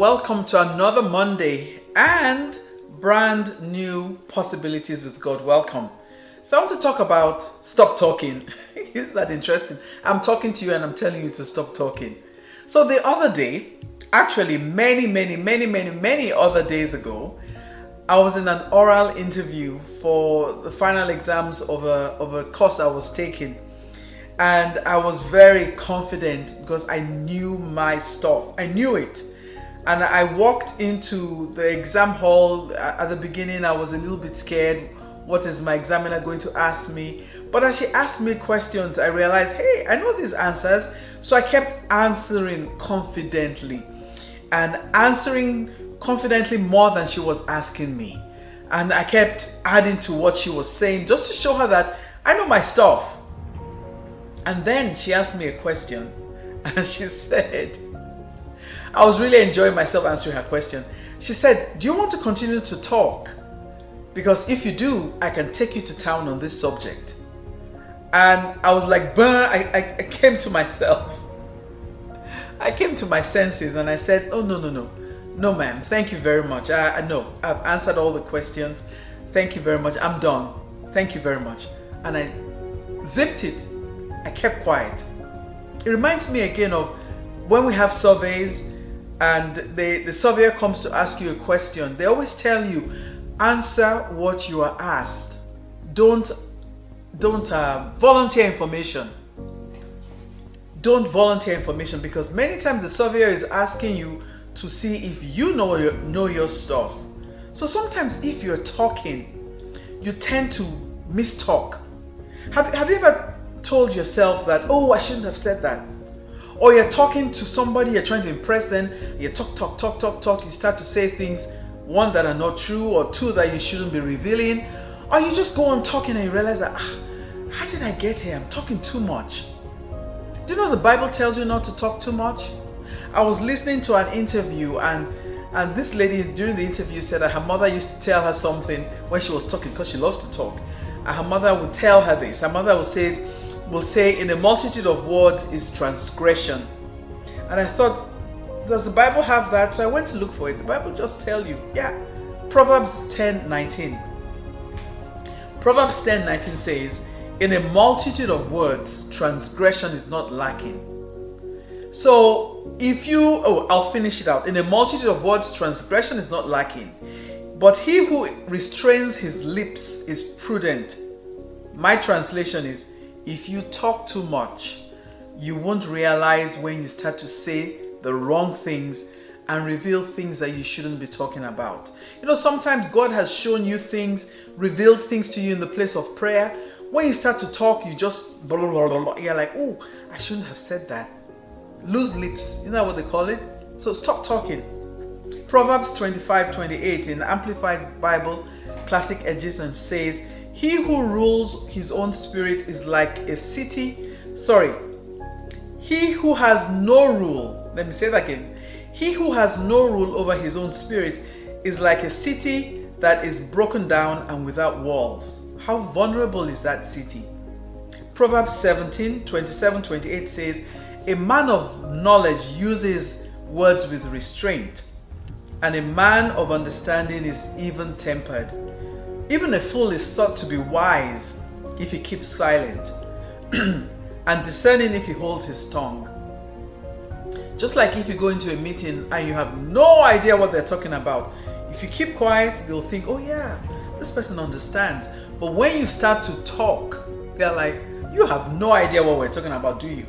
welcome to another Monday and brand new possibilities with God. Welcome. So I want to talk about stop talking. Isn't that interesting? I'm talking to you and I'm telling you to stop talking. So the other day, actually many other days ago, I was in an oral interview for the final exams of a course I was taking. And I was very confident because I knew my stuff. I knew it. And I walked into the exam hall. At the beginning, I was a little bit scared. What is my examiner going to ask me? But as she asked me questions, I realized, hey, I know these answers. So I kept answering confidently and answering confidently more than she was asking me. And I kept adding to what she was saying just to show her that I know my stuff. And then she asked me a question and she said, I was really enjoying myself answering her question. She said, do you want to continue to talk? Because if you do, I can take you to town on this subject. And I was like, I came to myself. I came to my senses and I said, oh, no, ma'am. Thank you very much. No, I've answered all the questions. Thank you very much. I'm done. Thank you very much. And I zipped it. I kept quiet. It reminds me again of when we have surveys and the surveyor comes to ask you a question. They always tell you, answer what you are asked. Don't volunteer information. Don't volunteer information because many times the surveyor is asking you to see if you know your stuff. So sometimes if you're talking, you tend to mistalk. Have you ever told yourself that, oh, I shouldn't have said that? Or you're talking to somebody, you're trying to impress them, you talk, you start to say things, one, that are not true, or two, that you shouldn't be revealing, or you just go on talking and you realize that, how did I get here? I'm talking too much. Do you know the Bible tells you not to talk too much? I was listening to an interview and this lady during the interview said that her mother used to tell her something when she was talking because she loves to talk. And her mother would tell her this. Her mother will say, in a multitude of words is transgression. And I thought, does the Bible have that? So I went to look for it. The Bible just tells you, yeah. Proverbs 10:19. Proverbs 10:19 says, in a multitude of words, transgression is not lacking. So I'll finish it out. In a multitude of words, transgression is not lacking. But he who restrains his lips is prudent. My translation is, if you talk too much, you won't realize when you start to say the wrong things and reveal things that you shouldn't be talking about. You know, sometimes God has shown you things, revealed things to you in the place of prayer. When you start to talk, you just blah, blah, blah, blah. You're like, oh, I shouldn't have said that. Loose lips, isn't that what they call it? So stop talking. Proverbs 25:28 in Amplified Bible Classic Edition says, he who rules his own spirit is like a city. He who has no rule, let me say that again. He who has no rule over his own spirit is like a city that is broken down and without walls. How vulnerable is that city? Proverbs 17:27-28 says, a man of knowledge uses words with restraint, and a man of understanding is even-tempered. Even a fool is thought to be wise if he keeps silent, and discerning if he holds his tongue. Just like if you go into a meeting and you have no idea what they're talking about, if you keep quiet, they'll think, oh yeah, this person understands. But when you start to talk, they're like, you have no idea what we're talking about, do you?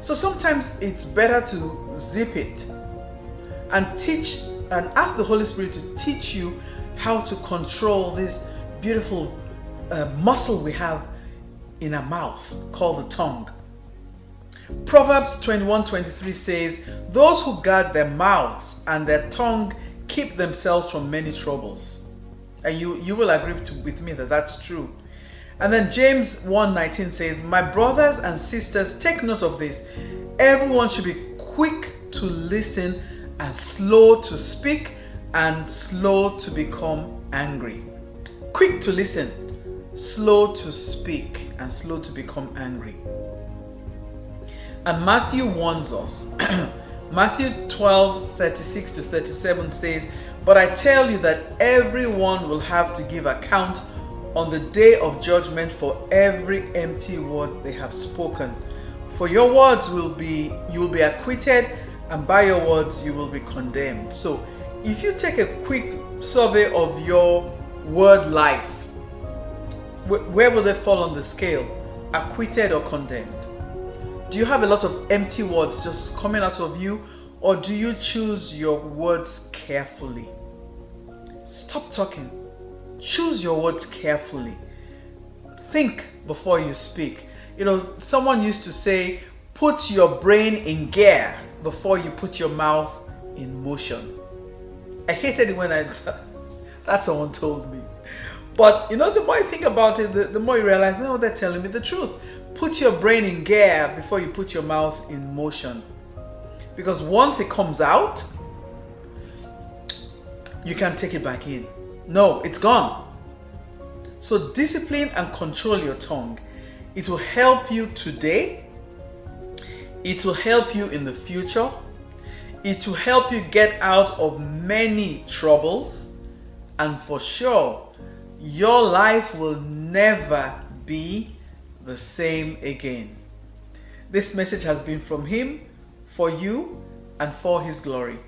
So sometimes it's better to zip it and teach and ask the Holy Spirit to teach you how to control this beautiful muscle we have in our mouth called the tongue. Proverbs 21:23 says, those who guard their mouths and their tongue keep themselves from many troubles. And you will agree with me that that's true. And then James 1:19 says, my brothers and sisters, take note of this. Everyone should be quick to listen and slow to speak and slow to become angry. Quick to listen, slow to speak, and slow to become angry. And Matthew warns us Matthew 12:36-37 says, "But I tell you that everyone will have to give account on the day of judgment for every empty word they have spoken. For your words you will be acquitted, and by your words you will be condemned." So if you take a quick survey of your word life, where will they fall on the scale? Acquitted or condemned? Do you have a lot of empty words just coming out of you, or do you choose your words carefully? Stop talking. Choose your words carefully. Think before you speak. Someone used to say, put your brain in gear before you put your mouth in motion. I hated it when that someone told me. But the more you think about it, the more you realize, no, they're telling me the truth. Put your brain in gear before you put your mouth in motion. Because once it comes out, you can't take it back in. No, it's gone. So discipline and control your tongue. It will help you today. It will help you in the future. It will help you get out of many troubles. And for sure, your life will never be the same again. This message has been from him, for you, and for his glory.